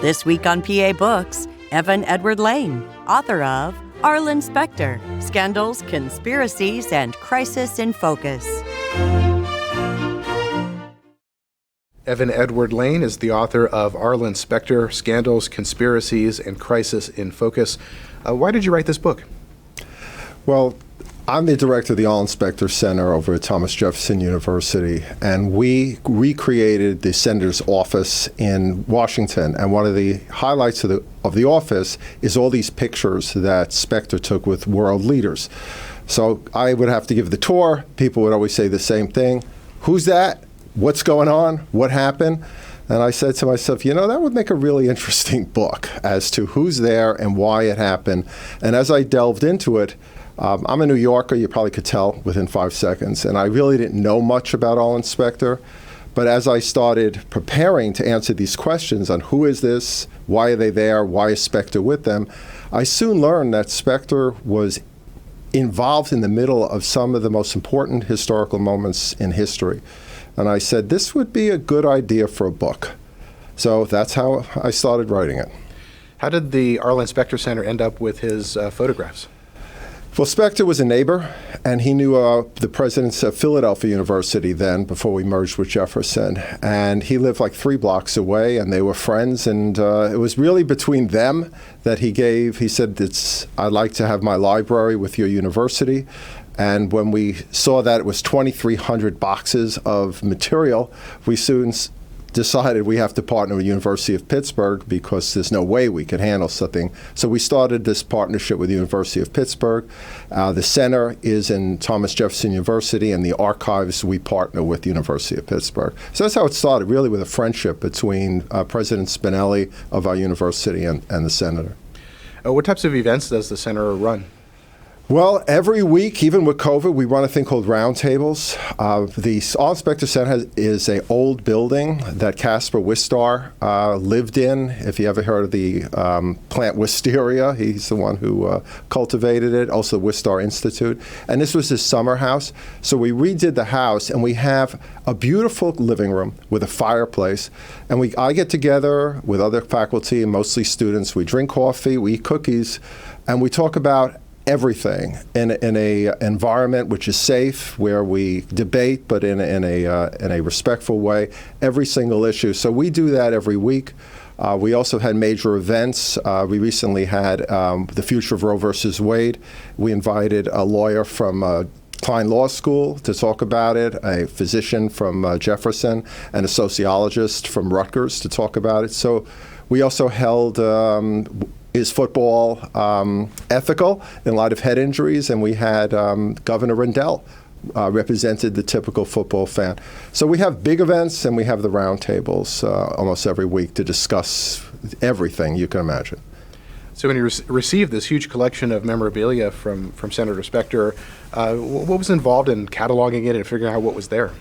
This week on PA Books, Evan Edward Laine, author of Arlen Specter, Scandals, Conspiracies, and Crisis in Focus. Evan Edward Laine is the author of Arlen Specter, Scandals, Conspiracies, and Crisis in Focus. Why did you write this book? Well, I'm the director of the Arlen Specter Center over at Thomas Jefferson University, and we recreated the senator's office in Washington. And one of the highlights of the office is all these pictures that Specter took with world leaders. So I would have to give the tour. People would always say the same thing. Who's that? What's going on? What happened? And I said to myself, that would make a really interesting book as to who's there and why it happened. And as I delved into it, I'm a New Yorker, you probably could tell within 5 seconds, and I really didn't know much about Arlen Specter. But as I started preparing to answer these questions on who is this, why are they there, why is Specter with them, I soon learned that Specter was involved in the middle of some of the most important historical moments in history. And I said, this would be a good idea for a book. So that's how I started writing it. How did the Arlen Specter Center end up with his photographs? Well, Specter was a neighbor, and he knew the presidents of Philadelphia University then, before we merged with Jefferson. And he lived like 3 blocks away, and they were friends. And it was really between them that he said, I'd like to have my library with your university. And when we saw that it was 2,300 boxes of material, we soon decided we have to partner with University of Pittsburgh because there's no way we could handle something. So we started this partnership with the University of Pittsburgh. The center is in Thomas Jefferson University, and the archives we partner with the University of Pittsburgh. So that's how it started, really with a friendship between President Spinelli of our university and the senator. What types of events does the center run? Well, every week, even with COVID, we run a thing called roundtables. The Arlen Specter Center is an old building that Caspar Wistar lived in. If you ever heard of the plant wisteria, he's the one who cultivated it, also the Wistar Institute. And this was his summer house. So we redid the house, and we have a beautiful living room with a fireplace. And I get together with other faculty, and mostly students. We drink coffee, we eat cookies, and we talk about everything in a environment which is safe, where we debate, but in a respectful way, every single issue. So we do that every week. We also had major events. We recently had the future of Roe versus Wade. We invited a lawyer from Klein Law School to talk about it, a physician from Jefferson, and a sociologist from Rutgers to talk about it. So we also held is football ethical in light of head injuries? And we had Governor Rendell represented the typical football fan. So we have big events, and we have the roundtables almost every week to discuss everything you can imagine. So when you received this huge collection of memorabilia from Senator Specter, what was involved in cataloging it and figuring out what was there?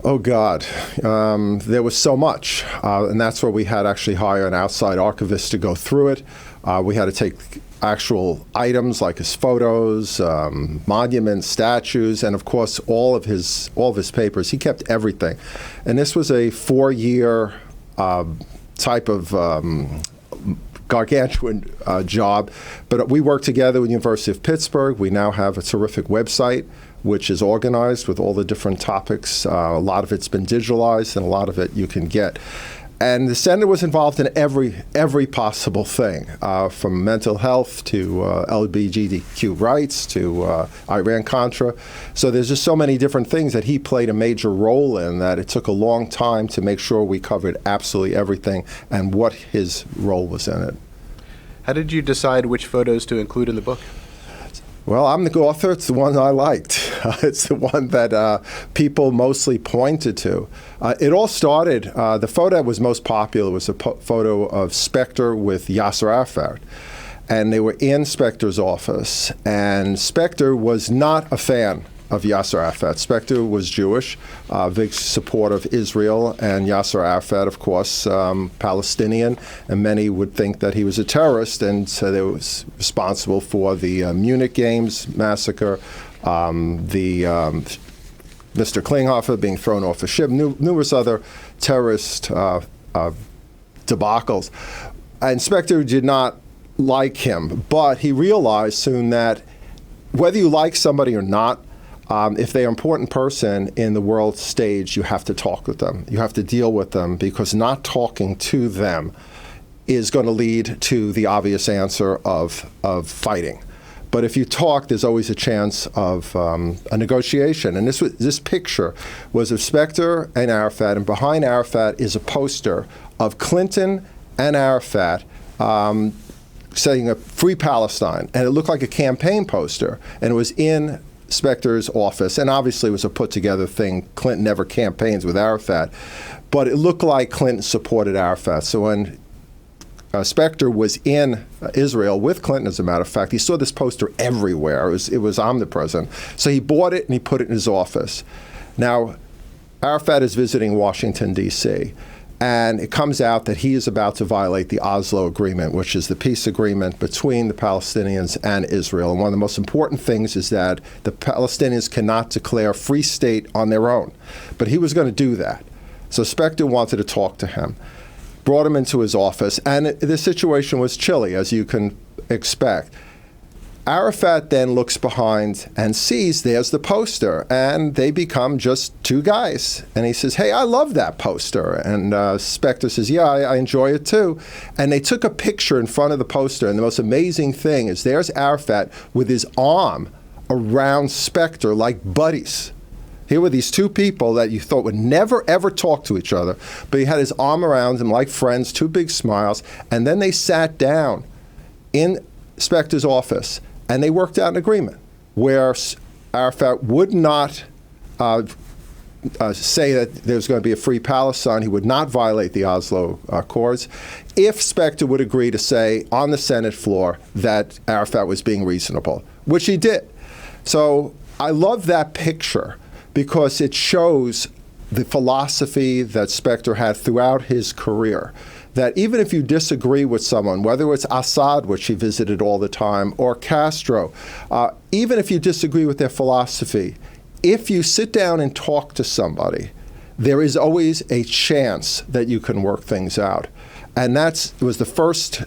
Oh, God. There was so much. And that's where we had actually hire an outside archivist to go through it. We had to take actual items like his photos, monuments, statues, and of course all of his papers. He kept everything. And this was a 4-year type of gargantuan job. But we worked together with the University of Pittsburgh. We now have a terrific website which is organized with all the different topics. A lot of it's been digitalized, and a lot of it you can get. And the center was involved in every possible thing, from mental health to LGBTQ rights to Iran-Contra. So there's just so many different things that he played a major role in that it took a long time to make sure we covered absolutely everything and what his role was in it. How did you decide which photos to include in the book? Well, I'm the author. It's the one I liked. It's the one that people mostly pointed to. It all started, the photo that was most popular was a photo of Specter with Yasser Arafat. And they were in Specter's office. And Specter was not a fan of Yasser Arafat. Specter was Jewish, big supporter of Israel, and Yasser Arafat, of course, Palestinian, and many would think that he was a terrorist, and so they was responsible for the Munich Games massacre, Mr. Klinghoffer being thrown off a ship, numerous other terrorist debacles. And Specter did not like him, but he realized soon that whether you like somebody or not, if they're an important person in the world stage, you have to talk with them. You have to deal with them, because not talking to them is going to lead to the obvious answer of fighting. But if you talk, there's always a chance of a negotiation. And this picture was of Specter and Arafat, and behind Arafat is a poster of Clinton and Arafat saying a free Palestine. And it looked like a campaign poster, and it was in Specter's office. And obviously it was a put-together thing. Clinton never campaigns with Arafat. But it looked like Clinton supported Arafat. So when Specter was in Israel with Clinton, as a matter of fact, he saw this poster everywhere. It was omnipresent. So he bought it and he put it in his office. Now, Arafat is visiting Washington, D.C., and it comes out that he is about to violate the Oslo Agreement, which is the peace agreement between the Palestinians and Israel. And one of the most important things is that the Palestinians cannot declare a free state on their own. But he was going to do that. So Specter wanted to talk to him, brought him into his office, and the situation was chilly, as you can expect. Arafat then looks behind and sees there's the poster, and they become just two guys. And he says, hey, I love that poster. And Specter says, yeah, I enjoy it too. And they took a picture in front of the poster, and the most amazing thing is there's Arafat with his arm around Specter like buddies. Here were these two people that you thought would never, ever talk to each other, but he had his arm around them like friends, two big smiles, and then they sat down in Specter's office, and they worked out an agreement where Arafat would not say that there's going to be a free Palestine. He would not violate the Oslo Accords if Specter would agree to say on the Senate floor that Arafat was being reasonable, which he did. So I love that picture because it shows the philosophy that Specter had throughout his career, that even if you disagree with someone, whether it's Assad, which he visited all the time, or Castro, even if you disagree with their philosophy, if you sit down and talk to somebody, there is always a chance that you can work things out. And that was the first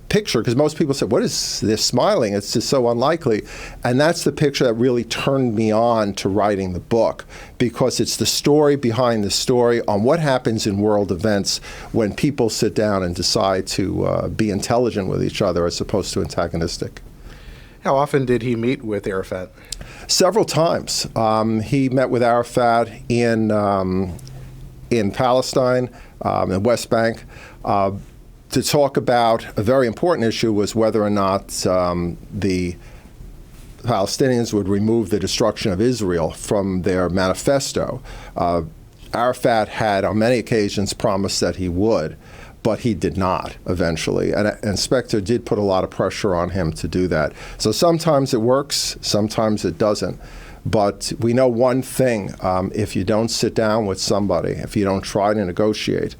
picture, because most people said, what is this smiling? It's just so unlikely. And that's the picture that really turned me on to writing the book, because it's the story behind the story on what happens in world events when people sit down and decide to be intelligent with each other as opposed to antagonistic. How often did he meet with Arafat? Several times. He met with Arafat in Palestine, in West Bank, to talk about a very important issue was whether or not the Palestinians would remove the destruction of Israel from their manifesto. Arafat had on many occasions promised that he would, but he did not eventually. And Specter did put a lot of pressure on him to do that. So sometimes it works, sometimes it doesn't. But we know one thing, if you don't sit down with somebody, if you don't try to negotiate,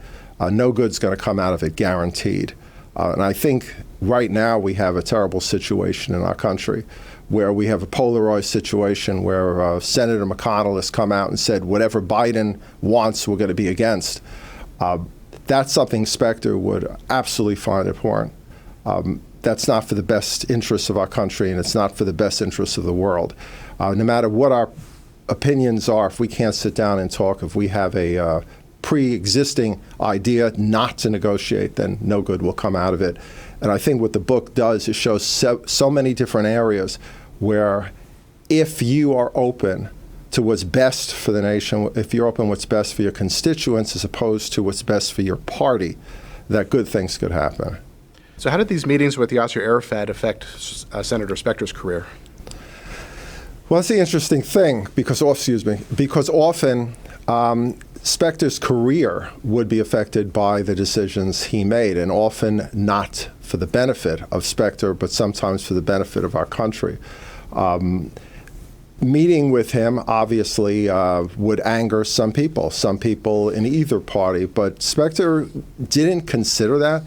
no good's going to come out of it, guaranteed. And I think right now we have a terrible situation in our country where we have a polarized situation where Senator McConnell has come out and said whatever Biden wants, we're going to be against. That's something Specter would absolutely find abhorrent. That's not for the best interests of our country, and it's not for the best interests of the world. No matter what our opinions are, if we can't sit down and talk, if we have a pre-existing idea not to negotiate, then no good will come out of it. And I think what the book does is shows so many different areas where if you are open to what's best for the nation, if you're open what's best for your constituents as opposed to what's best for your party, that good things could happen. So how did these meetings with Yasser Arafat affect Senator Specter's career? Well, that's the interesting thing, because often Specter's career would be affected by the decisions he made, and often not for the benefit of Specter, but sometimes for the benefit of our country. Meeting with him obviously would anger some people in either party, but Specter didn't consider that.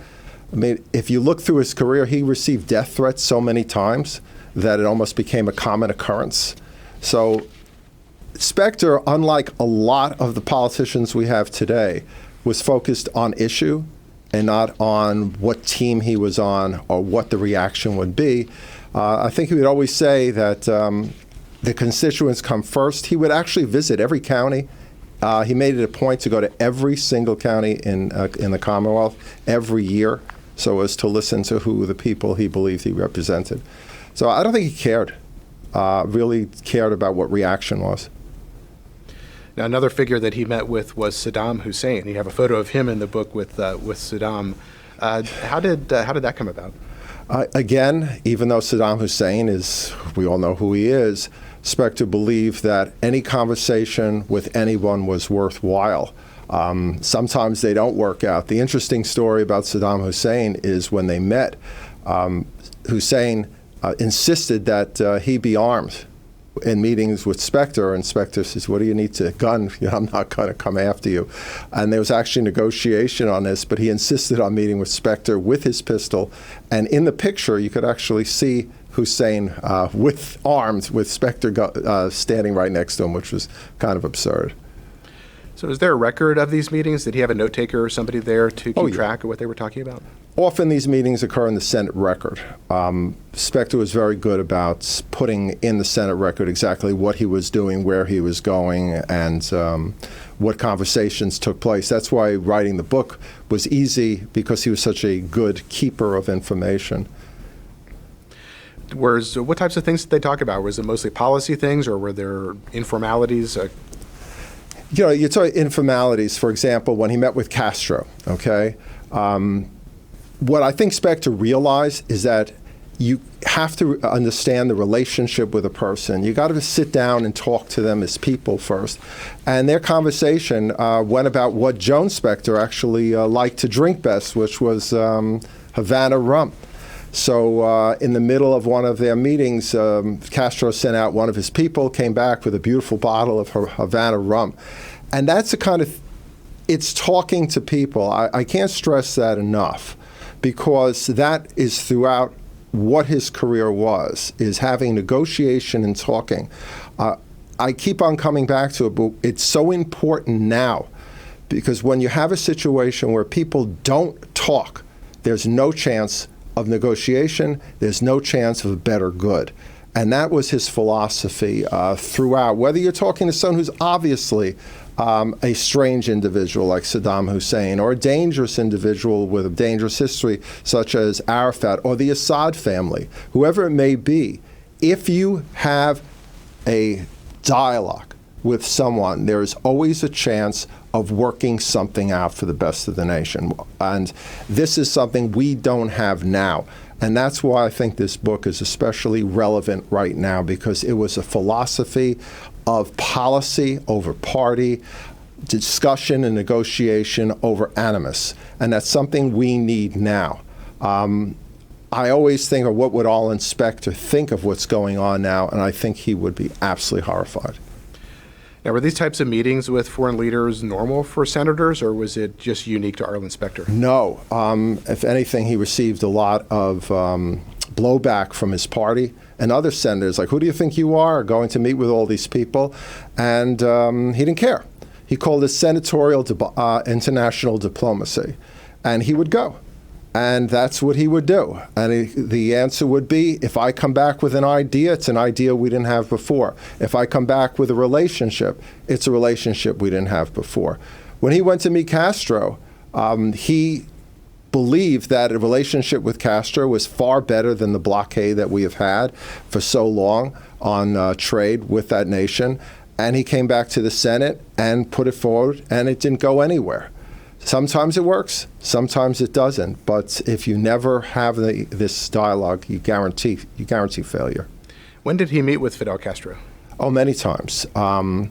I mean, if you look through his career, he received death threats so many times that it almost became a common occurrence. So Specter, unlike a lot of the politicians we have today, was focused on issue and not on what team he was on or what the reaction would be. I think he would always say that the constituents come first. He would actually visit every county. He made it a point to go to every single county in the Commonwealth every year so as to listen to who the people he believed he represented. So I don't think he cared, really cared about what reaction was. Now, another figure that he met with was Saddam Hussein. You have a photo of him in the book with Saddam. How did that come about? Again, even though Saddam Hussein is, we all know who he is, Specter believed that any conversation with anyone was worthwhile. Sometimes they don't work out. The interesting story about Saddam Hussein is when they met, Hussein insisted that he be armed in meetings with Specter, and Specter says, "What do you need to gun? I'm not going to come after you." And there was actually negotiation on this, but he insisted on meeting with Specter with his pistol. And in the picture, you could actually see Hussein armed, with Specter standing right next to him, which was kind of absurd. So is there a record of these meetings? Did he have a note taker or somebody there to keep track of what they were talking about? Often these meetings occur in the Senate record. Specter was very good about putting in the Senate record exactly what he was doing, where he was going, and what conversations took place. That's why writing the book was easy, because he was such a good keeper of information. What types of things did they talk about? Was it mostly policy things, or were there informalities? You know, you talk informalities, for example, when he met with Castro, okay? What I think Specter realized is that you have to understand the relationship with a person. You got to sit down and talk to them as people first. And their conversation went about what Joan Specter actually liked to drink best, which was Havana rum. So in the middle of one of their meetings, Castro sent out one of his people, came back with a beautiful bottle of Havana rum. And that's the kind of, it's talking to people. I can't stress that enough, because that is throughout what his career was, is having negotiation and talking. I keep on coming back to it, but it's so important now, because when you have a situation where people don't talk, there's no chance of negotiation, there's no chance of a better good. And that was his philosophy throughout. Whether you're talking to someone who's obviously a strange individual like Saddam Hussein, or a dangerous individual with a dangerous history such as Arafat, or the Assad family, whoever it may be, if you have a dialogue with someone, there is always a chance of working something out for the best of the nation. And this is something we don't have now. And that's why I think this book is especially relevant right now, because it was a philosophy of policy over party, discussion and negotiation over animus. And that's something we need now. I always think of what would Arlen Specter think of what's going on now, and I think he would be absolutely horrified. Now, were these types of meetings with foreign leaders normal for senators, or was it just unique to Arlen Specter? No. If anything, he received a lot of blowback from his party and other senators, like, who do you think you are, going to meet with all these people? And he didn't care. He called it senatorial international diplomacy. And he would go. And that's what he would do. And the answer would be, if I come back with an idea, it's an idea we didn't have before. If I come back with a relationship, it's a relationship we didn't have before. When he went to meet Castro, he believed that a relationship with Castro was far better than the blockade that we have had for so long on trade with that nation. And he came back to the Senate and put it forward, and it didn't go anywhere. Sometimes it works, sometimes it doesn't. But if you never have this dialogue, you guarantee failure. When did he meet with Fidel Castro? Oh, many times. One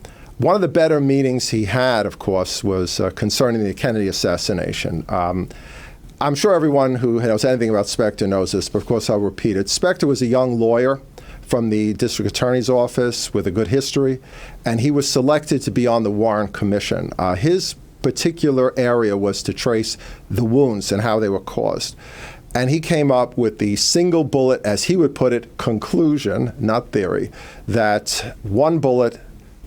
of the better meetings he had, of course, was concerning the Kennedy assassination. I'm sure everyone who knows anything about Specter knows this, but of course I'll repeat it. Specter was a young lawyer from the district attorney's office with a good history, and he was selected to be on the Warren Commission. His particular area was to trace the wounds and how they were caused. And he came up with the single bullet, as he would put it, conclusion, not theory, that one bullet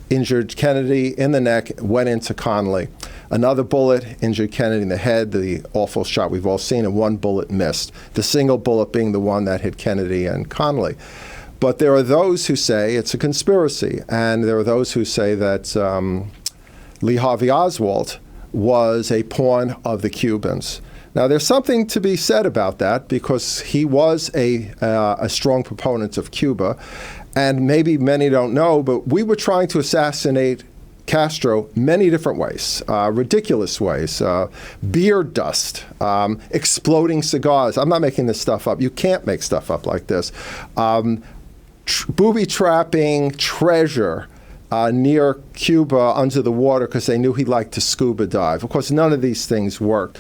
injured Kennedy in the neck, went into Connally. Another bullet injured Kennedy in the head, the awful shot we've all seen, and one bullet missed, the single bullet being the one that hit Kennedy and Connally. But there are those who say it's a conspiracy, and there are those who say that Lee Harvey Oswald was a pawn of the Cubans. Now, there's something to be said about that, because he was a strong proponent of Cuba, and maybe many don't know, but we were trying to assassinate Castro many different ways, ridiculous ways, beard dust, exploding cigars. I'm not making this stuff up. You can't make stuff up like this. Booby trapping treasure near Cuba under the water because they knew he liked to scuba dive. Of course, none of these things worked.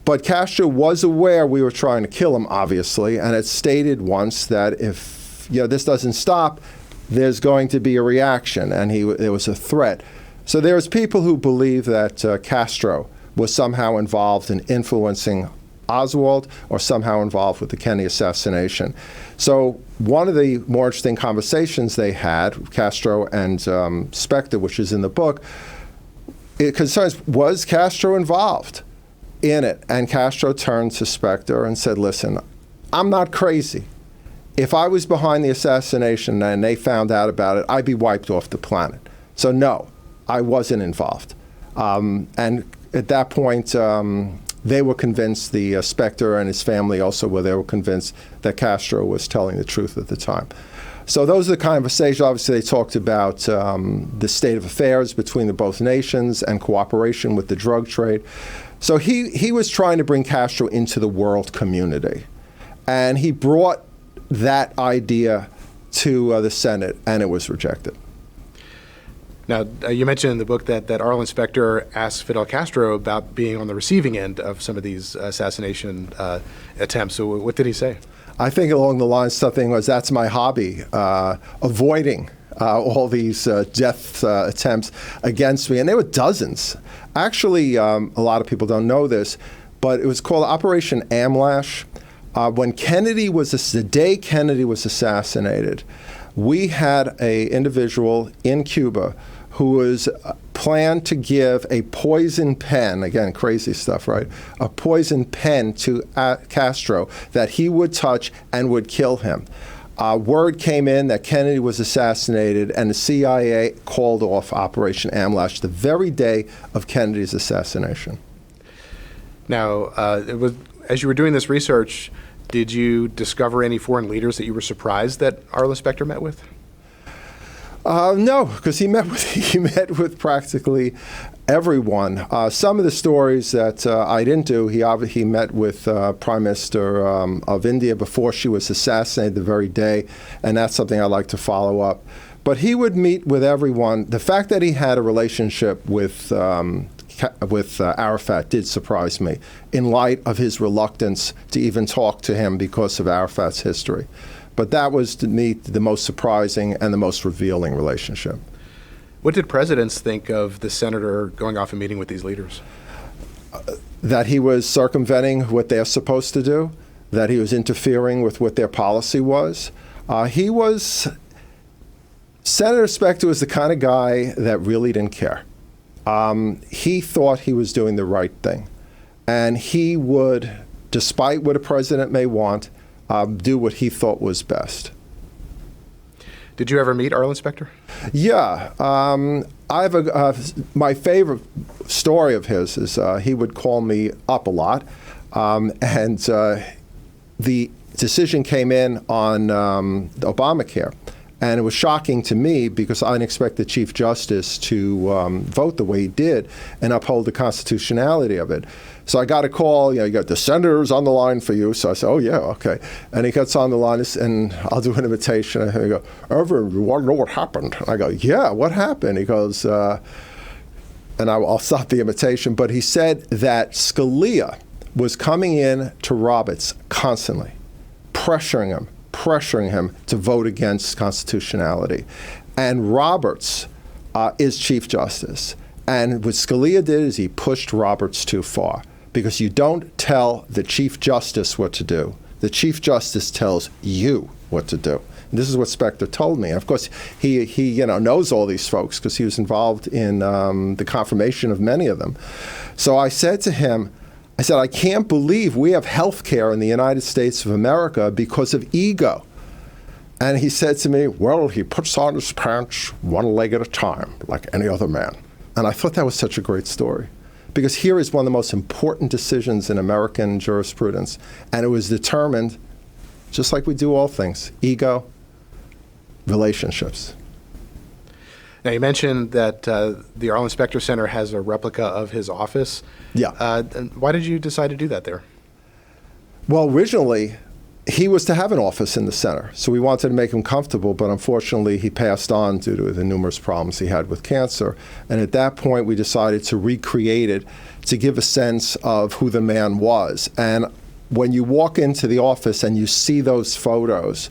But Castro was aware we were trying to kill him, obviously, and had stated once that if this doesn't stop, there's going to be a reaction, and there was a threat. So there's people who believe that Castro was somehow involved in influencing Oswald or somehow involved with the Kennedy assassination. So one of the more interesting conversations they had, Castro and Specter, which is in the book, it concerns, was Castro involved in it? And Castro turned to Specter and said, listen, I'm not crazy. If I was behind the assassination and they found out about it, I'd be wiped off the planet. So no, I wasn't involved. And at that point, they were convinced, the Specter and his family also they were convinced that Castro was telling the truth at the time. So those are the conversations. Obviously, they talked about the state of affairs between the both nations and cooperation with the drug trade. So he was trying to bring Castro into the world community. And he brought that idea to the Senate, and it was rejected. Now, you mentioned in the book that Arlen Specter asked Fidel Castro about being on the receiving end of some of these assassination attempts. So what did he say? I think along the lines, something was, that's my hobby, avoiding all these death attempts against me. And there were dozens. Actually, a lot of people don't know this, but it was called Operation Amlash. When the day Kennedy was assassinated, we had an individual in Cuba who was planned to give a poison pen, again, crazy stuff, right? A poison pen to Castro that he would touch and would kill him. Word came in that Kennedy was assassinated, and the CIA called off Operation Amlash the very day of Kennedy's assassination. Now, as you were doing this research, did you discover any foreign leaders that you were surprised that Arlen Specter met with? No, because he met with practically everyone. Some of the stories that I didn't do, he met with Prime Minister of India before she was assassinated the very day, and that's something I'd like to follow up. But he would meet with everyone. The fact that he had a relationship with Arafat did surprise me, in light of his reluctance to even talk to him because of Arafat's history. But that was, to me, the most surprising and the most revealing relationship. What did presidents think of the senator going off and meeting with these leaders? That he was circumventing what they're supposed to do, that he was interfering with what their policy was. Senator Specter was the kind of guy that really didn't care. He thought he was doing the right thing. And he would, despite what a president may want, do what he thought was best. Did you ever meet Arlen Specter? Yeah. I have my favorite story of his is he would call me up a lot. And the decision came in on Obamacare. And it was shocking to me because I didn't expect the Chief Justice to vote the way he did and uphold the constitutionality of it. So I got a call, you got the senator's on the line for you. So I said, oh, yeah, okay. And he gets on the line and I'll do an invitation. And he go, Evan, you want to know what happened? And I go, yeah, what happened? He goes, and I'll stop the invitation. But he said that Scalia was coming in to Roberts constantly, pressuring him to vote against constitutionality. And Roberts is Chief Justice. And what Scalia did is he pushed Roberts too far, because you don't tell the Chief Justice what to do. The Chief Justice tells you what to do. And this is what Specter told me. And of course, he knows all these folks because he was involved in the confirmation of many of them. So I said to him, I can't believe we have health care in the United States of America because of ego. And he said to me, well, he puts on his pants one leg at a time, like any other man. And I thought that was such a great story. Because here is one of the most important decisions in American jurisprudence. And it was determined, just like we do all things, ego, relationships. Now, you mentioned that the Arlen Specter Center has a replica of his office. Yeah. Why did you decide to do that there? Well, originally, he was to have an office in the center, so we wanted to make him comfortable, but unfortunately he passed on due to the numerous problems he had with cancer. And at that point, we decided to recreate it to give a sense of who the man was. And when you walk into the office and you see those photos,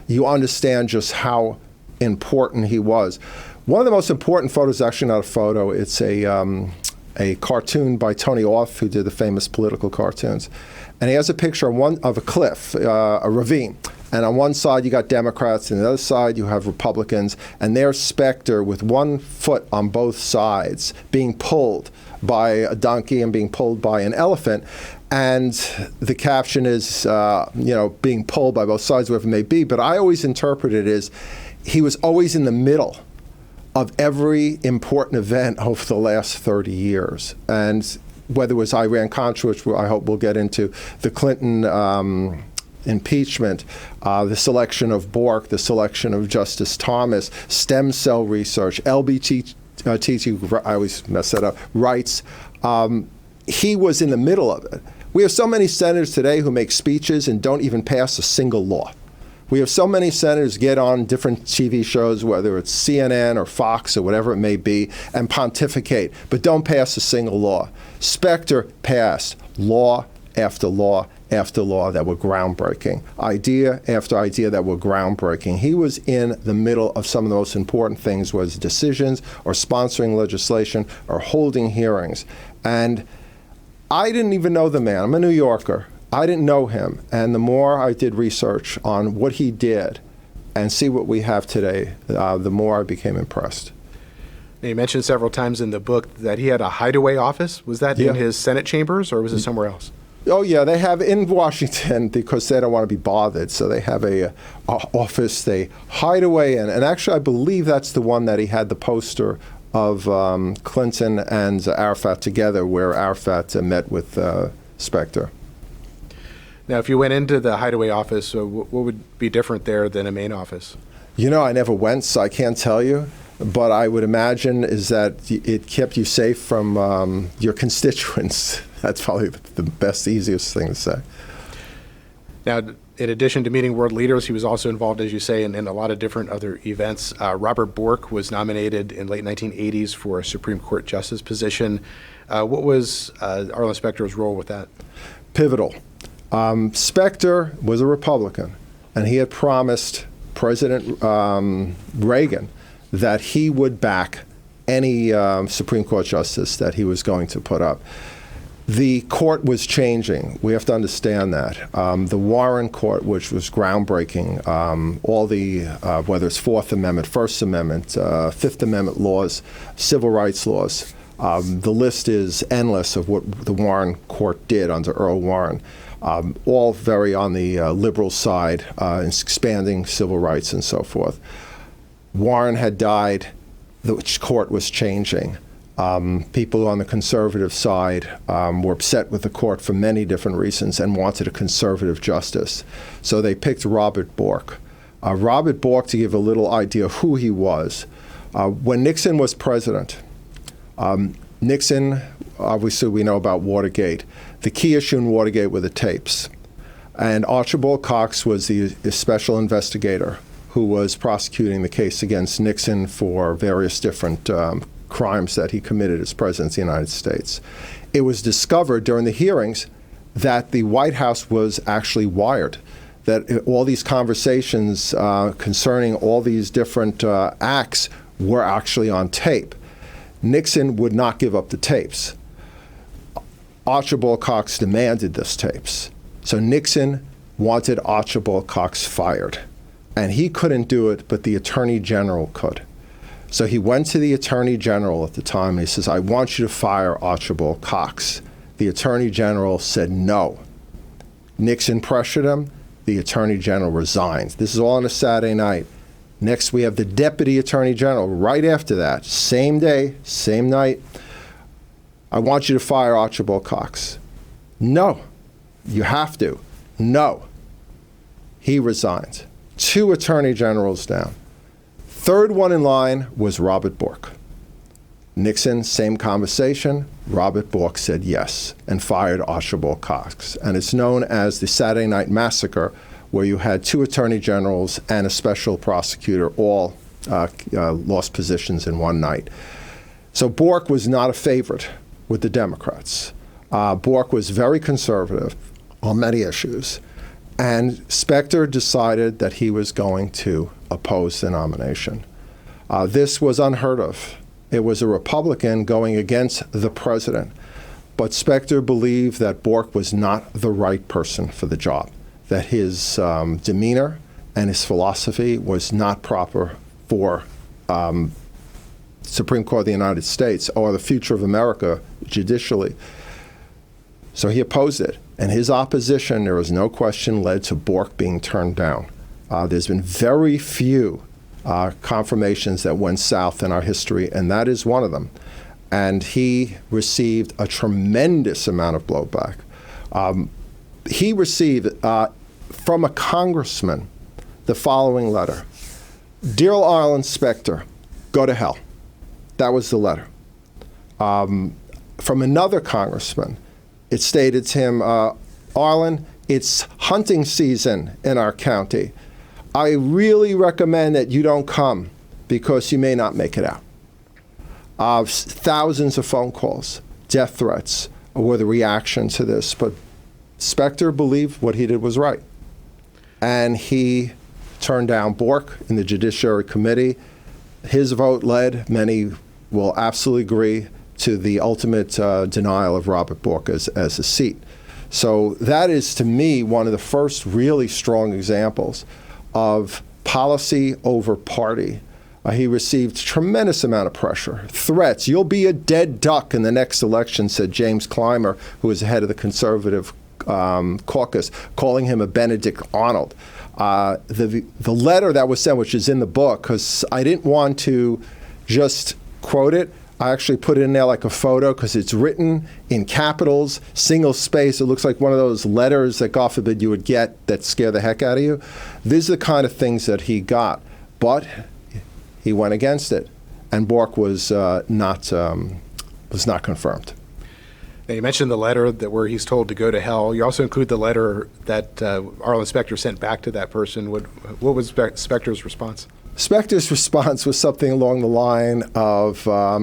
you understand just how important he was. One of the most important photos is actually not a photo, it's a cartoon by Tony Auth, who did the famous political cartoons. And he has a picture of a cliff, a ravine. And on one side, you got Democrats, and the other side, you have Republicans. And there's Specter with one foot on both sides, being pulled by a donkey and being pulled by an elephant. And the caption is, being pulled by both sides, whoever it may be. But I always interpret it as he was always in the middle of every important event over the last 30 years. And whether it was Iran-Contra, which I hope we'll get into, the Clinton impeachment, the selection of Bork, the selection of Justice Thomas, stem cell research, LGBTQ, I always mess that up, rights, he was in the middle of it. We have so many senators today who make speeches and don't even pass a single law. We have so many senators get on different TV shows, whether it's CNN or Fox or whatever it may be, and pontificate, but don't pass a single law. Specter passed law after law after law that were groundbreaking, idea after idea that were groundbreaking. He was in the middle of some of the most important things, was decisions or sponsoring legislation or holding hearings. And I didn't even know the man. I'm a New Yorker. I didn't know him, and the more I did research on what he did and see what we have today, the more I became impressed. Now, you mentioned several times in the book that he had a hideaway office. Was that in his Senate chambers, or was it somewhere else? Oh, yeah, they have in Washington because they don't want to be bothered, so they have a office they hide away in. And actually, I believe that's the one that he had the poster of Clinton and Arafat together, where Arafat met with Specter. Now, if you went into the hideaway office, what would be different there than a main office? I never went, so I can't tell you. But I would imagine is that it kept you safe from your constituents. That's probably the best, easiest thing to say. Now, in addition to meeting world leaders, he was also involved, as you say, in a lot of different other events. Robert Bork was nominated in late 1980s for a Supreme Court justice position. What was Arlen Specter's role with that? Pivotal. Specter was a Republican, and he had promised President Reagan that he would back any Supreme Court justice that he was going to put up. The court was changing. We have to understand that. The Warren Court, which was groundbreaking, all the, whether it's Fourth Amendment, First Amendment, Fifth Amendment laws, civil rights laws, the list is endless of what the Warren Court did under Earl Warren. All very on the liberal side, expanding civil rights and so forth. Warren had died, the court was changing. People on the conservative side were upset with the court for many different reasons and wanted a conservative justice. So they picked Robert Bork. Robert Bork, to give a little idea of who he was, when Nixon was president, Nixon, obviously we know about Watergate. The key issue in Watergate were the tapes. And Archibald Cox was the special investigator who was prosecuting the case against Nixon for various different crimes that he committed as president of the United States. It was discovered during the hearings that the White House was actually wired, that all these conversations concerning all these different acts were actually on tape. Nixon would not give up the tapes. Archibald Cox demanded those tapes. So Nixon wanted Archibald Cox fired. And he couldn't do it, but the Attorney General could. So he went to the Attorney General at the time, and he says, I want you to fire Archibald Cox. The Attorney General said no. Nixon pressured him. The Attorney General resigned. This is all on a Saturday night. Next, we have the Deputy Attorney General right after that. Same day, same night. I want you to fire Archibald Cox. No. You have to. No. He resigned. 2 Attorney Generals down. Third one in line was Robert Bork. Nixon, same conversation. Robert Bork said yes and fired Archibald Cox. And it's known as the Saturday Night Massacre, where you had 2 attorney generals and a special prosecutor all lost positions in one night. So Bork was not a favorite with the Democrats. Bork was very conservative on many issues. And Specter decided that he was going to oppose the nomination. This was unheard of. It was a Republican going against the president. But Specter believed that Bork was not the right person for the job, that his demeanor and his philosophy was not proper for Supreme Court of the United States or the future of America judicially. So he opposed it. And his opposition, there was no question, led to Bork being turned down. There's been very few confirmations that went south in our history, and that is one of them. And he received a tremendous amount of blowback. He received from a congressman the following letter. Dear Arlen Specter, go to hell. That was the letter. From another congressman, it stated to him, Arlen, it's hunting season in our county. I really recommend that you don't come because you may not make it out. Thousands of phone calls, death threats were the reaction to this. But Specter believed what he did was right. And he turned down Bork in the Judiciary Committee. His vote led, many will absolutely agree, to the ultimate denial of Robert Bork as a seat. So that is, to me, one of the first really strong examples of policy over party. He received tremendous amount of pressure, threats. You'll be a dead duck in the next election, said James Clymer, who was the head of the conservative caucus, calling him a Benedict Arnold. The letter that was sent, which is in the book, because I didn't want to just quote it, I actually put it in there like a photo because it's written in capitals, single space. It looks like one of those letters that, God forbid, you would get that scare the heck out of you. These are the kind of things that he got. But he went against it. And Bork was not confirmed. Now, you mentioned the letter where he's told to go to hell. You also include the letter that Arlen Specter sent back to that person. What was Specter's response? Specter's response was something along the line of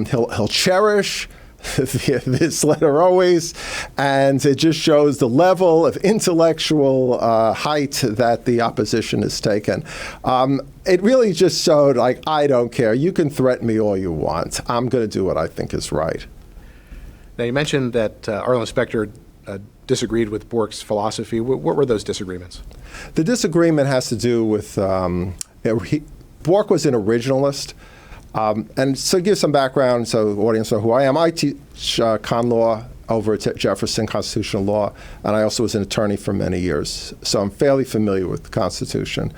he'll cherish this letter always, and it just shows the level of intellectual height that the opposition has taken. It really just showed, like, I don't care. You can threaten me all you want. I'm going to do what I think is right. Now, you mentioned that Arlen Specter disagreed with Bork's philosophy. What were those disagreements? The disagreement has to do with Bork was an originalist. And so to give some background, so the audience know who I am. I teach con law over at Jefferson Constitutional Law, and I also was an attorney for many years. So I'm fairly familiar with the Constitution.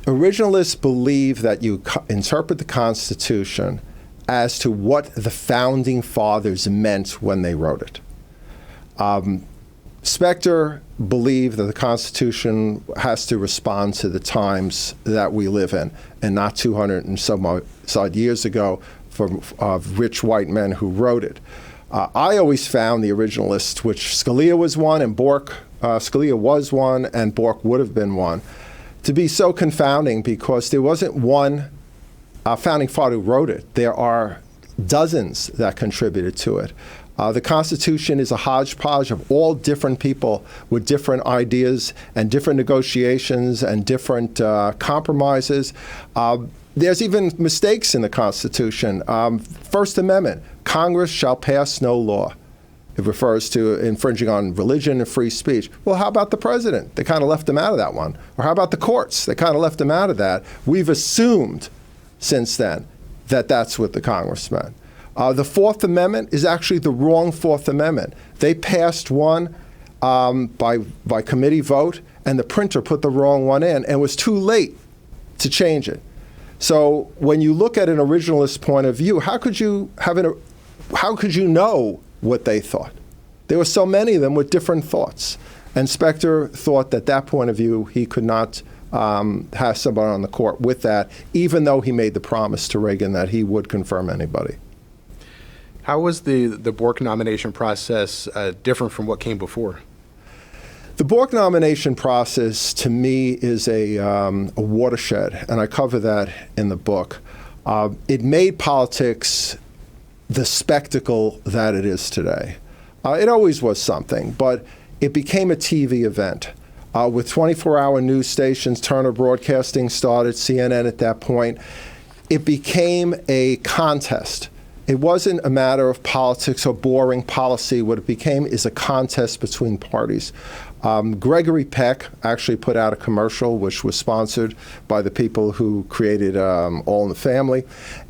Originalists believe that you interpret the Constitution as to what the Founding Fathers meant when they wrote it. Specter believed that the Constitution has to respond to the times that we live in, and not 200 and some odd years ago from rich white men who wrote it. I always found the originalists, which Scalia was one, and Scalia was one, and Bork would have been one, to be so confounding because there wasn't one founding father who wrote it. There are dozens that contributed to it. The Constitution is a hodgepodge of all different people with different ideas and different negotiations and different compromises. There's even mistakes in the Constitution. First Amendment, Congress shall pass no law It refers to infringing on religion and free speech. Well, how about the president? They kind of left him out of that one. Or how about the courts? They kind of left him out of that. We've assumed since then that that's what the Congress meant. The Fourth Amendment is actually the wrong Fourth Amendment. They passed one by committee vote, and the printer put the wrong one in, and it was too late to change it. So when you look at an originalist point of view, how could you know what they thought? There were so many of them with different thoughts. And Specter thought that point of view, he could not have somebody on the court with that, even though he made the promise to Reagan that he would confirm anybody. How was the Bork nomination process different from what came before? The Bork nomination process, to me, is a watershed, and I cover that in the book. It made politics the spectacle that it is today. It always was something, but it became a TV event. With 24-hour news stations, Turner Broadcasting started, CNN at that point. It became a contest. It wasn't a matter of politics or boring policy. What it became is a contest between parties. Gregory Peck actually put out a commercial which was sponsored by the people who created All in the Family,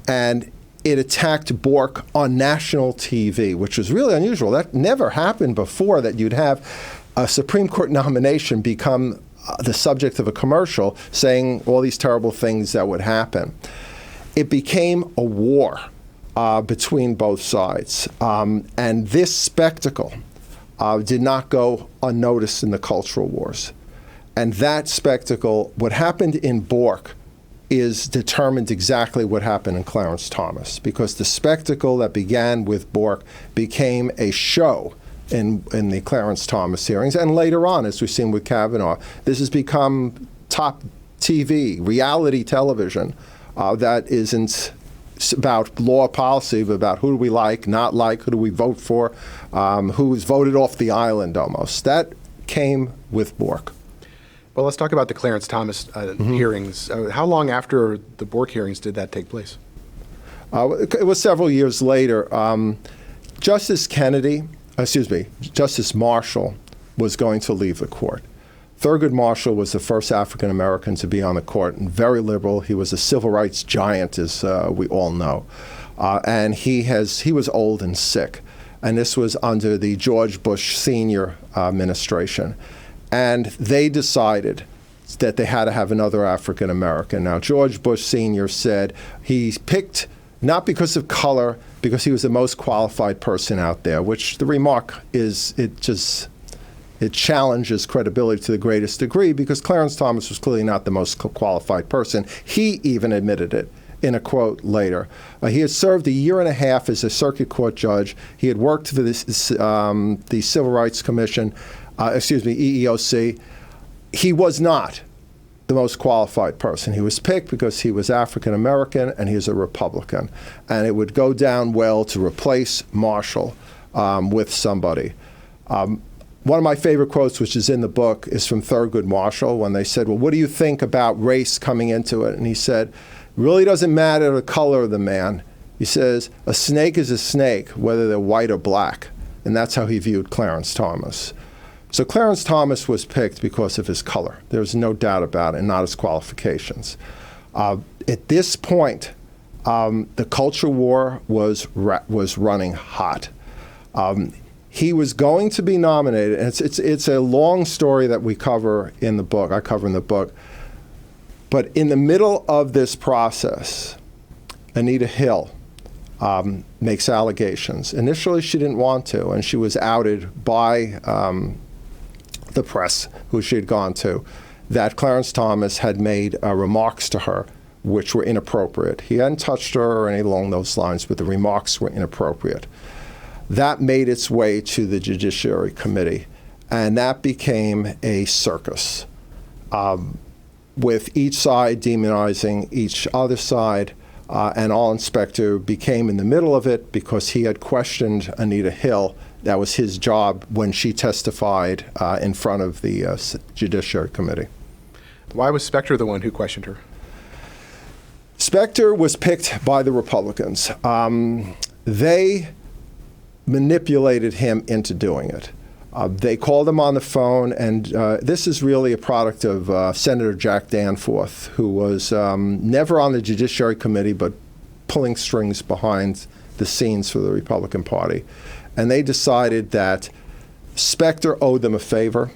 and it attacked Bork on national TV, which was really unusual. That never happened before, that you'd have a Supreme Court nomination become the subject of a commercial saying all these terrible things that would happen. It became a war between both sides. And this spectacle did not go unnoticed in the cultural wars. And that spectacle, what happened in Bork, is determined exactly what happened in Clarence Thomas, because the spectacle that began with Bork became a show in the Clarence Thomas hearings, and later on, as we've seen with Kavanaugh. This has become top TV, reality television, that isn't about law policy, but about who do we like, not like, who do we vote for, who is voted off the island almost. That came with Bork. Well, let's talk about the Clarence Thomas hearings. How long after the Bork hearings did that take place? It was several years later. Justice Marshall was going to leave the court. Thurgood Marshall was the first African American to be on the court, and very liberal. He was a civil rights giant, as we all know. And he was old and sick. And this was under the George Bush Sr. administration. And they decided that they had to have another African American. Now, George Bush Sr. said he picked, not because of color, because he was the most qualified person out there, which the remark is, it challenges credibility to the greatest degree, because Clarence Thomas was clearly not the most qualified person. He even admitted it in a quote later. He had served a year and a half as a circuit court judge. He had worked for the Civil Rights Commission, EEOC. He was not the most qualified person. He was picked because he was African American and he was a Republican. And it would go down well to replace Marshall with somebody. One of my favorite quotes, which is in the book, is from Thurgood Marshall when they said, well, what do you think about race coming into it? And he said, it really doesn't matter the color of the man. He says, a snake is a snake, whether they're white or black. And that's how he viewed Clarence Thomas. So Clarence Thomas was picked because of his color. There's no doubt about it, and not his qualifications. At this point, the culture war was running hot. He was going to be nominated, and it's a long story that we cover in the book. I cover in the book. But in the middle of this process, Anita Hill makes allegations. Initially, she didn't want to, and she was outed by the press, who she had gone to, that Clarence Thomas had made remarks to her which were inappropriate. He hadn't touched her or anything along those lines, but the remarks were inappropriate. That made its way to the Judiciary Committee, and that became a circus, with each side demonizing each other side, and Arlen Specter became in the middle of it because he had questioned Anita Hill. That was his job when she testified in front of the Judiciary Committee. Why was Specter the one who questioned her? Specter was picked by the Republicans. They manipulated him into doing it. They called him on the phone, and this is really a product of Senator Jack Danforth, who was never on the Judiciary Committee, but pulling strings behind the scenes for the Republican Party. And they decided that Specter owed them a favor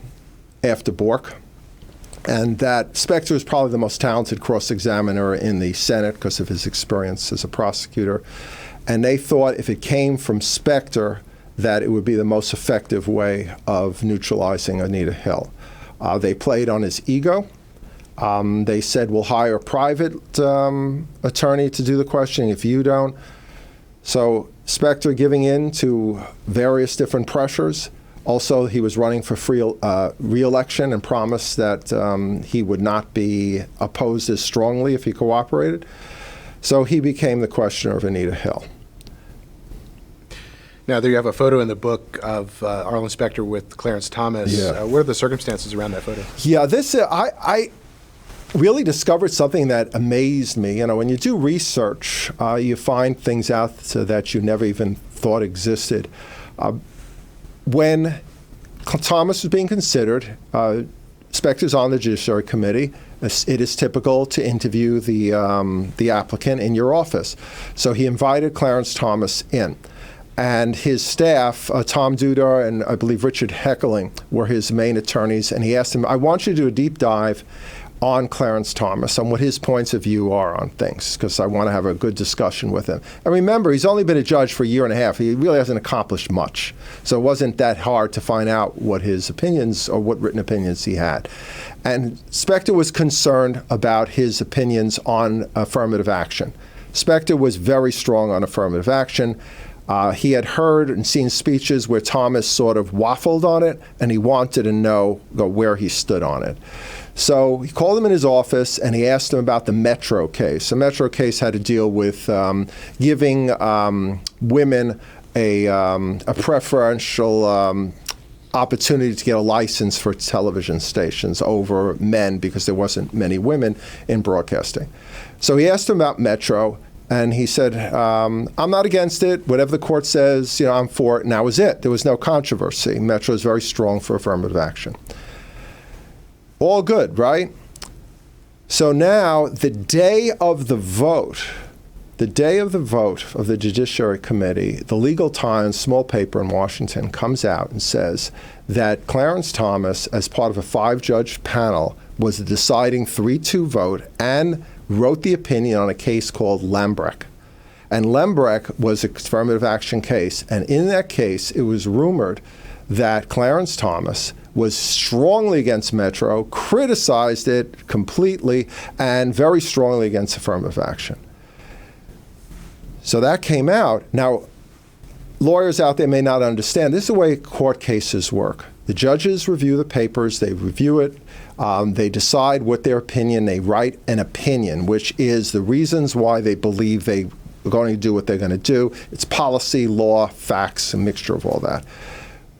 after Bork, and that Specter is probably the most talented cross-examiner in the Senate because of his experience as a prosecutor. And they thought if it came from Specter, that it would be the most effective way of neutralizing Anita Hill. They played on his ego. They said, we'll hire a private attorney to do the questioning if you don't. So Specter giving in to various different pressures. Also, he was running for re-election and promised that he would not be opposed as strongly if he cooperated. So he became the questioner of Anita Hill. Now, there you have a photo in the book of Arlen Specter with Clarence Thomas. Yeah. What are the circumstances around that photo? Yeah, this I really discovered something that amazed me. You know, when you do research, you find things out that you never even thought existed. When Thomas was being considered, Specter's on the Judiciary Committee. It is typical to interview the applicant in your office. So he invited Clarence Thomas in. And his staff, Tom Dudar and I believe Richard Heckling, were his main attorneys. And he asked him, I want you to do a deep dive on Clarence Thomas, on what his points of view are on things, because I want to have a good discussion with him. And remember, he's only been a judge for a year and a half. He really hasn't accomplished much. So it wasn't that hard to find out what his opinions or what written opinions he had. And Specter was concerned about his opinions on affirmative action. Specter was very strong on affirmative action. He had heard and seen speeches where Thomas sort of waffled on it, and he wanted to know where he stood on it. So he called him in his office, and he asked him about the Metro case. The Metro case had to deal with giving women a preferential opportunity to get a license for television stations over men because there wasn't many women in broadcasting. So he asked him about Metro. And he said, I'm not against it. Whatever the court says, I'm for it. And that was it. There was no controversy. Metro is very strong for affirmative action. All good, right? So now, the day of the vote of the Judiciary Committee, the Legal Times, small paper in Washington, comes out and says that Clarence Thomas, as part of a 5-judge panel, was the deciding 3-2 vote and wrote the opinion on a case called Lambrecht. And Lambrecht was an affirmative action case. And in that case, it was rumored that Clarence Thomas was strongly against Metro, criticized it completely, and very strongly against affirmative action. So that came out. Now, lawyers out there may not understand. This is the way court cases work. The judges review the papers, they review it, they decide what their opinion, they write an opinion, which is the reasons why they believe they are going to do what they're going to do. It's policy, law, facts, a mixture of all that.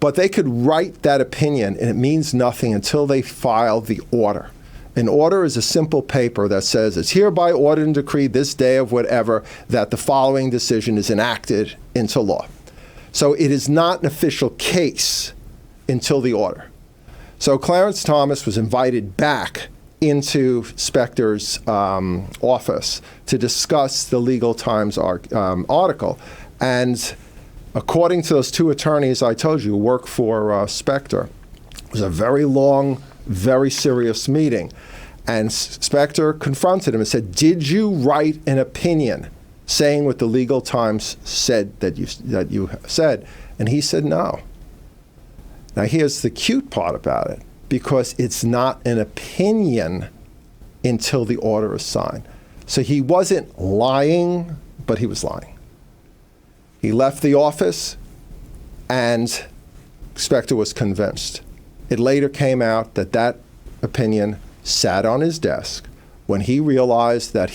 But they could write that opinion, and it means nothing until they file the order. An order is a simple paper that says it's hereby ordered and decreed this day of whatever that the following decision is enacted into law. So it is not an official case until the order. So Clarence Thomas was invited back into Specter's office to discuss the Legal Times article. And according to those 2 attorneys I told you who work for Specter, it was a very long, very serious meeting. And Specter confronted him and said, did you write an opinion saying what the Legal Times said that you said? And he said no. Now, here's the cute part about it, because it's not an opinion until the order is signed. So he wasn't lying, but he was lying. He left the office, and Specter was convinced. It later came out that that opinion sat on his desk when he realized that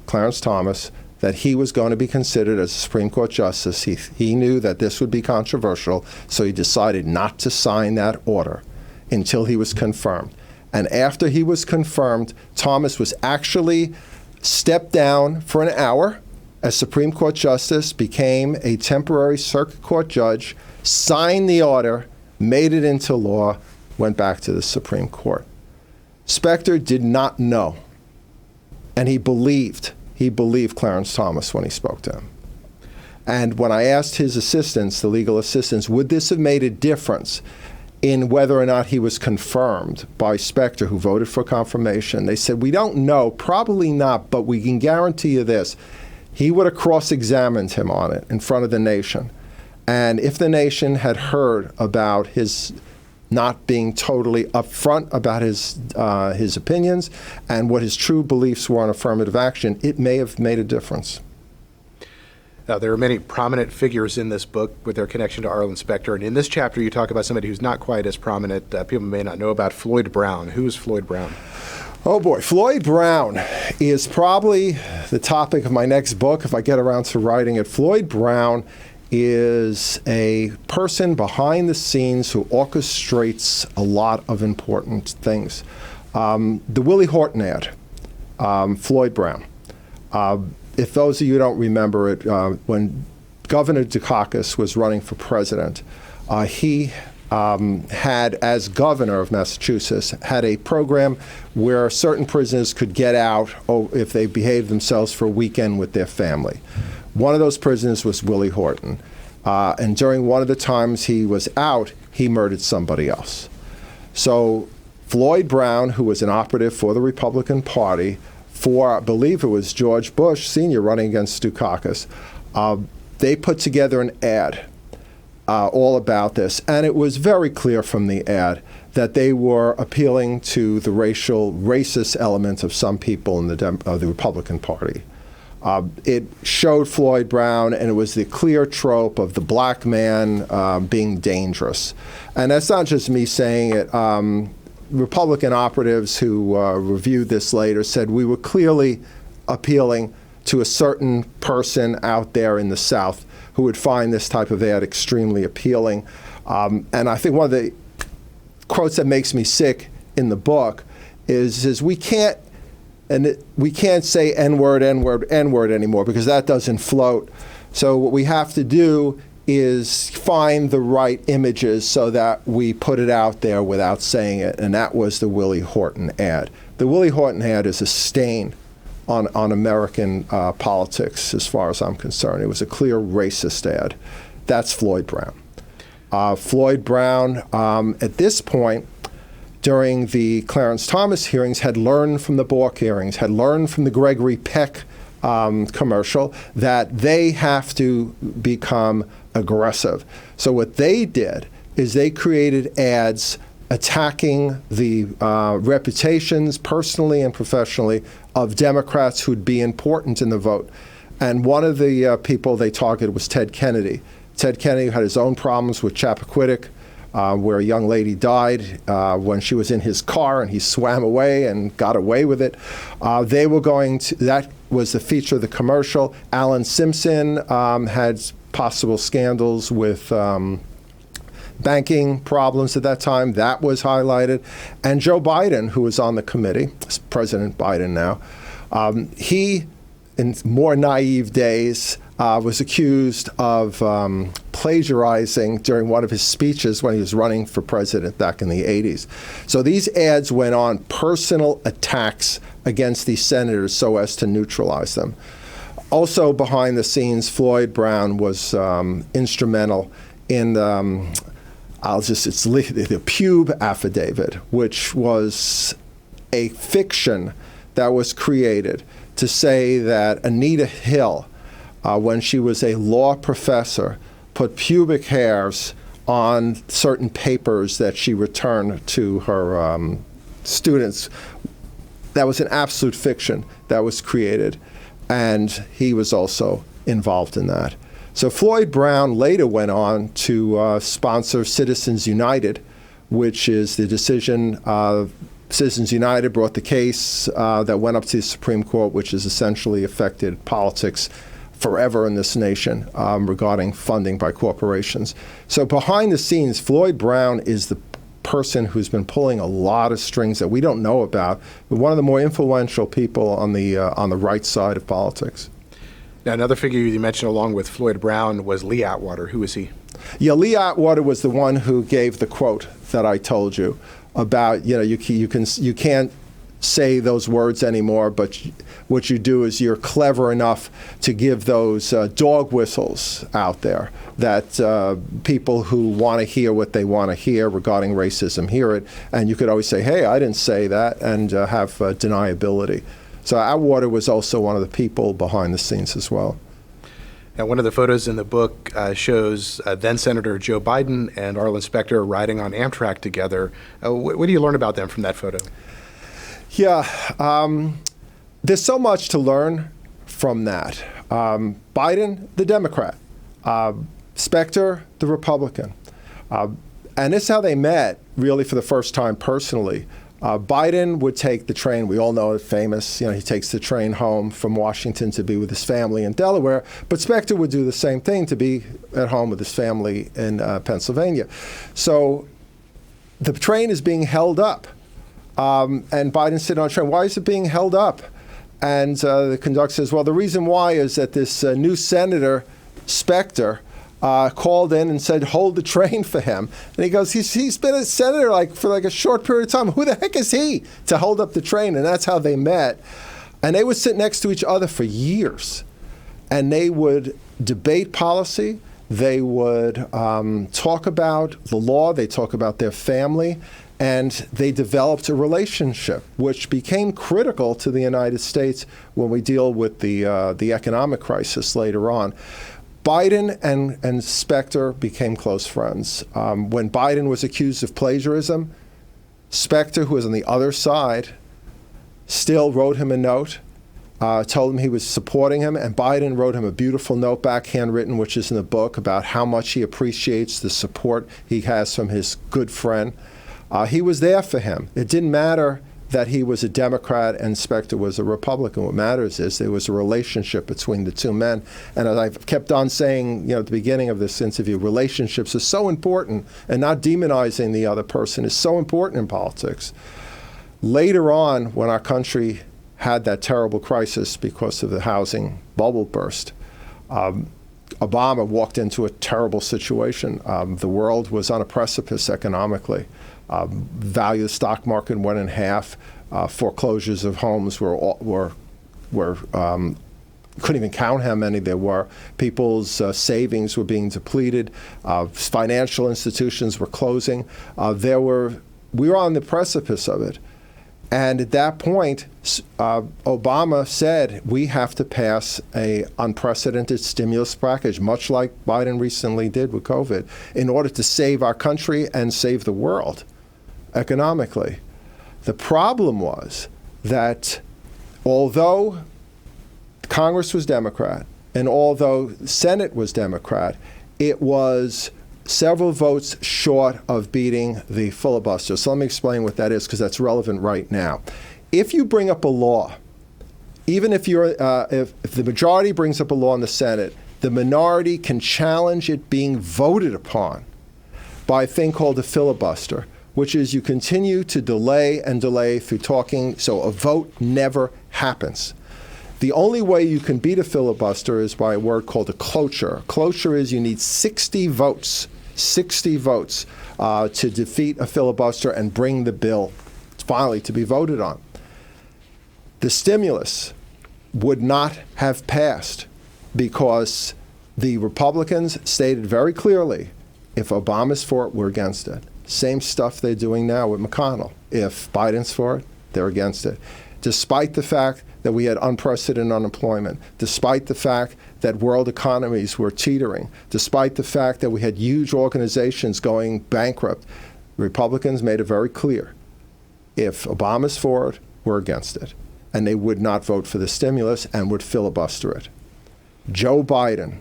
Clarence Thomas, that he was going to be considered as a Supreme Court justice. He knew that this would be controversial, so he decided not to sign that order until he was confirmed. And after he was confirmed, Thomas was actually stepped down for an hour as Supreme Court Justice, became a temporary circuit court judge, signed the order, made it into law, went back to the Supreme Court. Specter did not know, and he believed Clarence Thomas when he spoke to him. And when I asked his assistants, the legal assistants, would this have made a difference in whether or not he was confirmed by Specter, who voted for confirmation, they said, we don't know, probably not, but we can guarantee you this. He would have cross-examined him on it in front of the nation. And if the nation had heard about his not being totally upfront about his opinions and what his true beliefs were on affirmative action, it may have made a difference. Now, there are many prominent figures in this book with their connection to Arlen Specter, and in this chapter you talk about somebody who's not quite as prominent. People may not know about Floyd Brown. Who is Floyd Brown? Oh boy, Floyd Brown is probably the topic of my next book if I get around to writing it. Floyd Brown is a person behind the scenes who orchestrates a lot of important things. The Willie Horton ad, Floyd Brown. If those of you don't remember it, when Governor Dukakis was running for president, he had, as governor of Massachusetts, had a program where certain prisoners could get out if they behaved themselves for a weekend with their family. One of those prisoners was Willie Horton. And during one of the times he was out, he murdered somebody else. So Floyd Brown, who was an operative for the Republican Party, for, I believe it was George Bush Sr. running against Dukakis, they put together an ad all about this. And it was very clear from the ad that they were appealing to the racist element of some people in the Republican Party. It showed Floyd Brown, and it was the clear trope of the black man being dangerous. And that's not just me saying it. Republican operatives who reviewed this later said we were clearly appealing to a certain person out there in the South who would find this type of ad extremely appealing. And I think one of the quotes that makes me sick in the book is we can't say N-word, N-word, N-word anymore because that doesn't float. So what we have to do is find the right images so that we put it out there without saying it, and that was the Willie Horton ad. The Willie Horton ad is a stain on American politics as far as I'm concerned. It was a clear racist ad. That's Floyd Brown. Floyd Brown, at this point, during the Clarence Thomas hearings, had learned from the Bork hearings, had learned from the Gregory Peck commercial that they have to become aggressive. So what they did is they created ads attacking the reputations, personally and professionally, of Democrats who'd be important in the vote. And one of the people they targeted was Ted Kennedy. Ted Kennedy had his own problems with Chappaquiddick, where a young lady died when she was in his car and he swam away and got away with it. They were going to, that was the feature of the commercial. Alan Simpson had possible scandals with banking problems at that time. That was highlighted. And Joe Biden, who was on the committee, President Biden now, he, in more naive days, was accused of plagiarizing during one of his speeches when he was running for president back in the 80s. So these ads went on personal attacks against these senators so as to neutralize them. Also behind the scenes, Floyd Brown was instrumental in the Pube affidavit, which was a fiction that was created to say that Anita Hill, when she was a law professor, put pubic hairs on certain papers that she returned to her students. That was an absolute fiction that was created, and he was also involved in that. So Floyd Brown later went on to sponsor Citizens United, which is the decision Citizens United brought the case that went up to the Supreme Court, which has essentially affected politics forever in this nation regarding funding by corporations. So behind the scenes, Floyd Brown is the person who's been pulling a lot of strings that we don't know about, but one of the more influential people on the right side of politics. Now, another figure you mentioned along with Floyd Brown was Lee Atwater. Who was he? Yeah, Lee Atwater was the one who gave the quote that I told you about, you can't say those words anymore, but what you do is you're clever enough to give those dog whistles out there that people who want to hear what they want to hear regarding racism hear it, and you could always say, hey, I didn't say that, and have deniability. So Atwater was also one of the people behind the scenes as well. Now, one of the photos in the book shows then-Senator Joe Biden and Arlen Specter riding on Amtrak together. What do you learn about them from that photo? Yeah, there's so much to learn from that. Biden, the Democrat. Specter, the Republican. And this is how they met, really, for the first time personally. Biden would take the train. We all know it, famous. He takes the train home from Washington to be with his family in Delaware. But Specter would do the same thing, to be at home with his family in Pennsylvania. So the train is being held up. And Biden's sitting on a train. Why is it being held up? And the conductor says, well, the reason why is that this new Senator, Specter, called in and said, hold the train for him. And he goes, he's been a senator for a short period of time. Who the heck is he to hold up the train? And that's how they met. And they would sit next to each other for years. And they would debate policy. They would talk about the law. They talk about their family. And they developed a relationship, which became critical to the United States when we deal with the economic crisis later on. Biden and Specter became close friends. When Biden was accused of plagiarism, Specter, who was on the other side, still wrote him a note, told him he was supporting him, and Biden wrote him a beautiful note back, handwritten, which is in the book, about how much he appreciates the support he has from his good friend. He was there for him. It didn't matter that he was a Democrat and Specter was a Republican. What matters is there was a relationship between the two men. And as I've kept on saying, at the beginning of this interview, relationships are so important, and not demonizing the other person is so important in politics. Later on, when our country had that terrible crisis because of the housing bubble burst, Obama walked into a terrible situation. The world was on a precipice economically. Value of the stock market went in half. Foreclosures of homes were couldn't even count how many there were. People's savings were being depleted. Financial institutions were closing. We were on the precipice of it. And at that point, Obama said, we have to pass an unprecedented stimulus package, much like Biden recently did with COVID, in order to save our country and save the world economically. The problem was that although Congress was Democrat and although the Senate was Democrat, it was several votes short of beating the filibuster. So let me explain what that is, because that's relevant right now. If you bring up a law, even if if the majority brings up a law in the Senate, the minority can challenge it being voted upon by a thing called a filibuster, which is you continue to delay and delay through talking, so a vote never happens. The only way you can beat a filibuster is by a word called a cloture. Cloture is you need 60 votes to defeat a filibuster and bring the bill finally to be voted on. The stimulus would not have passed because the Republicans stated very clearly, if Obama's for it, we're against it. Same stuff they're doing now with McConnell. If Biden's for it, they're against it. Despite the fact that we had unprecedented unemployment, despite the fact that world economies were teetering, despite the fact that we had huge organizations going bankrupt, Republicans made it very clear, if Obama's for it, we're against it. And they would not vote for the stimulus and would filibuster it. Joe Biden,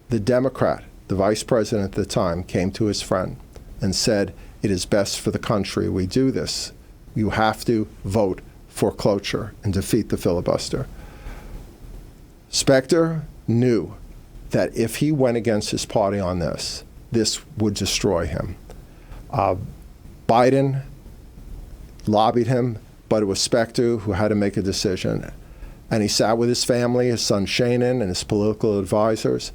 the Democrat, the vice president at the time, came to his friend and said, it is best for the country we do this. You have to vote for cloture and defeat the filibuster. Specter knew that if he went against his party on this, this would destroy him. Biden lobbied him, but it was Specter who had to make a decision. And he sat with his family, his son Shannon, and his political advisors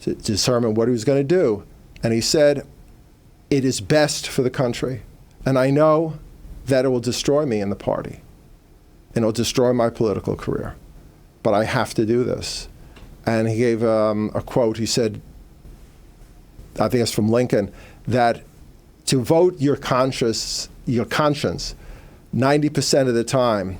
to determine what he was going to do. And he said, it is best for the country. And I know that it will destroy me in the party. And it will destroy my political career. But I have to do this. And he gave a quote. He said, I think it's from Lincoln, that to vote your conscience, 90% of the time,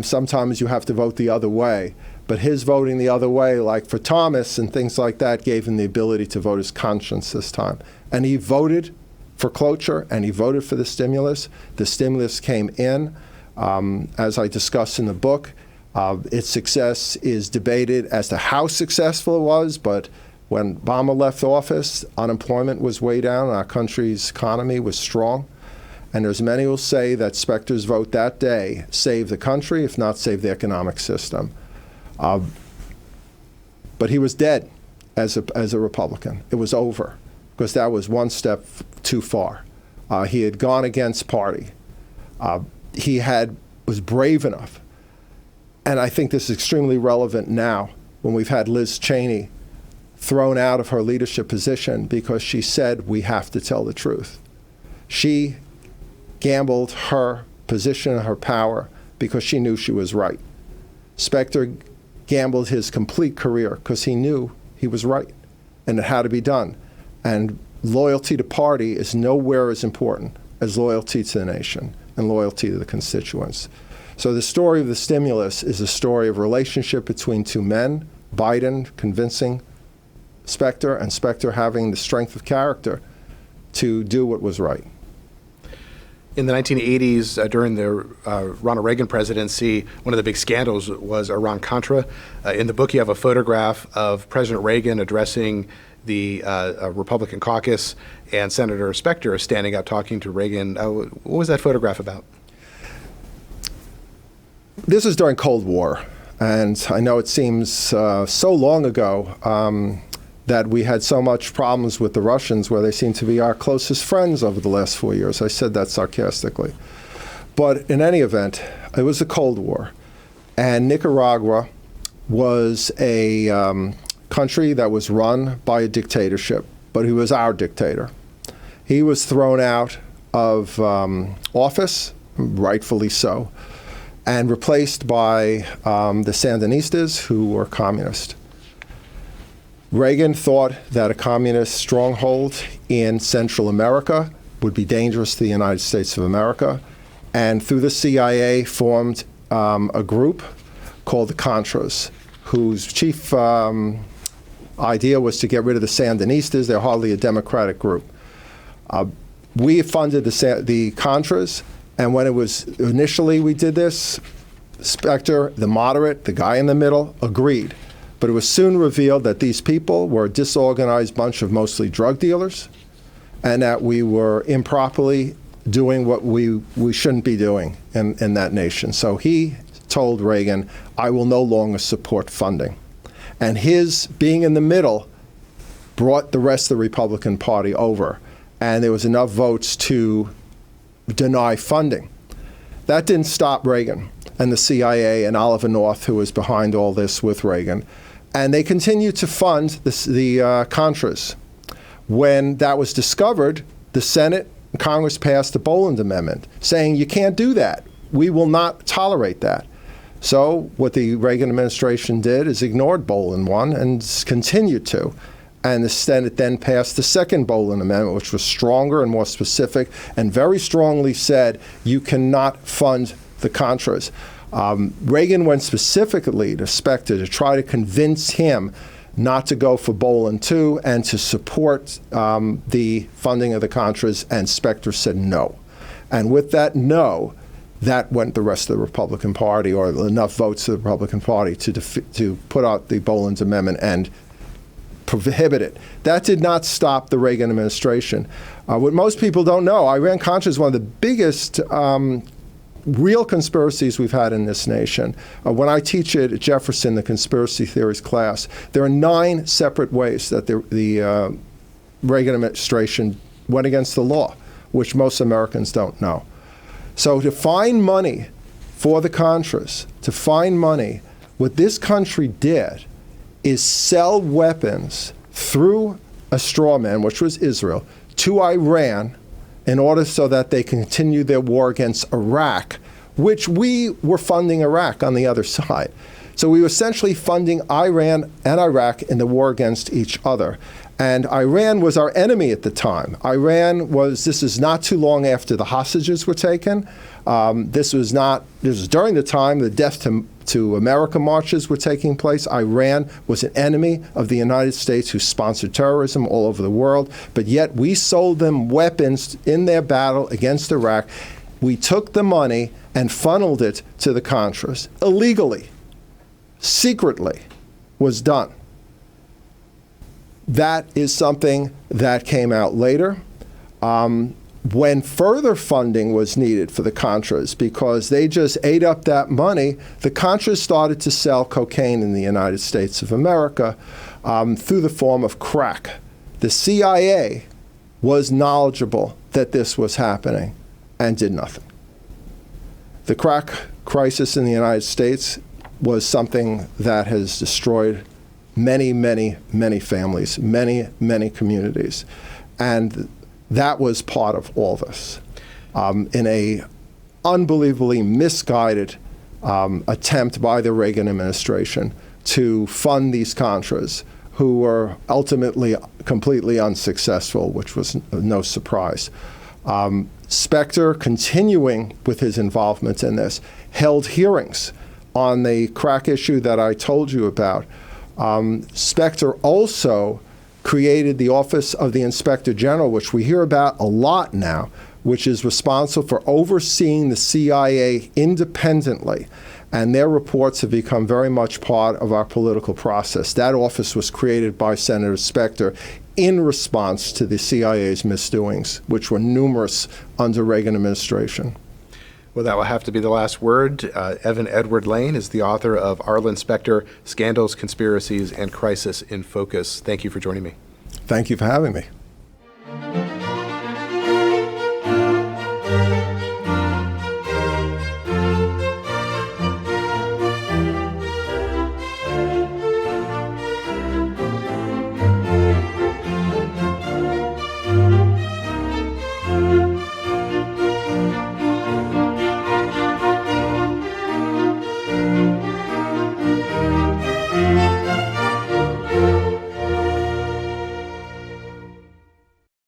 sometimes you have to vote the other way. But his voting the other way, like for Thomas and things like that, gave him the ability to vote his conscience this time. And he voted for cloture, and he voted for the stimulus. The stimulus came in, as I discussed in the book. Its success is debated as to how successful it was, but when Obama left office, unemployment was way down, and our country's economy was strong. And there's many who will say that Specter's vote that day saved the country, if not saved the economic system. But he was dead as a Republican. It was over, because that was one step too far. He had gone against party. He was brave enough. And I think this is extremely relevant now when we've had Liz Cheney thrown out of her leadership position because she said we have to tell the truth. She gambled her position, her power, because she knew she was right. Specter gambled his complete career because he knew he was right and it had to be done. And loyalty to party is nowhere as important as loyalty to the nation and loyalty to the constituents. So the story of the stimulus is a story of relationship between two men, Biden convincing Specter, and Specter having the strength of character to do what was right. In the 1980s, during the Ronald Reagan presidency, one of the big scandals was Iran-Contra. In the book, you have a photograph of President Reagan addressing the Republican caucus, and Senator Specter is standing up talking to Reagan. What was that photograph about? This is during Cold War, and I know it seems so long ago that we had so much problems with the Russians, where they seem to be our closest friends over the last 4 years. I said that sarcastically. But in any event, it was the Cold War, and Nicaragua was a country that was run by a dictatorship, but he was our dictator. He was thrown out of office, rightfully so, and replaced by the Sandinistas, who were communist. Reagan thought that a communist stronghold in Central America would be dangerous to the United States of America, and through the CIA formed a group called the Contras, whose chief idea was to get rid of the Sandinistas. They're hardly a democratic group. We funded the Contras, and when it was initially we did this, Specter, the moderate, the guy in the middle, agreed. But it was soon revealed that these people were a disorganized bunch of mostly drug dealers, and that we were improperly doing what we shouldn't be doing in that nation. So he told Reagan, I will no longer support funding. And his being in the middle brought the rest of the Republican Party over, and there was enough votes to deny funding. That didn't stop Reagan and the CIA and Oliver North, who was behind all this with Reagan. And they continued to fund the Contras. When that was discovered, the Senate and Congress passed the Boland Amendment, saying you can't do that. We will not tolerate that. So what the Reagan administration did is ignored Boland 1 and continued to. And the Senate then passed the second Boland Amendment, which was stronger and more specific, and very strongly said you cannot fund the Contras. Reagan went specifically to Specter to try to convince him not to go for Boland 2 and to support the funding of the Contras, and Specter said no. And with that no, that went the rest of the Republican Party, or enough votes of the Republican Party to put out the Boland Amendment and prohibit it. That did not stop the Reagan administration. What most people don't know, Iran-Contra is one of the biggest real conspiracies we've had in this nation. When I teach it at Jefferson, the conspiracy theories class, there are 9 separate ways that the Reagan administration went against the law, which most Americans don't know. So to find money for the Contras, to find money What this country did is sell weapons through a straw man, which was Israel, to Iran in order so that they continue their war against Iraq, which we were funding Iraq on the other side. So we were essentially funding Iran and Iraq in the war against each other. And Iran was our enemy at the time. This is not too long after the hostages were taken. This was during the time the Death to America marches were taking place. Iran was an enemy of the United States who sponsored terrorism all over the world, but yet we sold them weapons in their battle against Iraq. We took the money and funneled it to the Contras illegally, secretly, was done. That is something that came out later. When further funding was needed for the Contras, because they just ate up that money, the Contras started to sell cocaine in the United States of America through the form of crack. The CIA was knowledgeable that this was happening and did nothing. The crack crisis in the United States was something that has destroyed many, many, many families, many, many communities. And that was part of all this. In a unbelievably misguided attempt by the Reagan administration to fund these Contras, who were ultimately completely unsuccessful, which was no surprise. Specter, continuing with his involvement in this, held hearings on the crack issue that I told you about. Specter also created the Office of the Inspector General, which we hear about a lot now, which is responsible for overseeing the CIA independently. And their reports have become very much part of our political process. That office was created by Senator Specter in response to the CIA's misdoings, which were numerous under Reagan administration. Well, that will have to be the last word. Evan Edward Laine is the author of Arlen Specter, Scandals, Conspiracies, and Crisis in Focus. Thank you for joining me. Thank you for having me.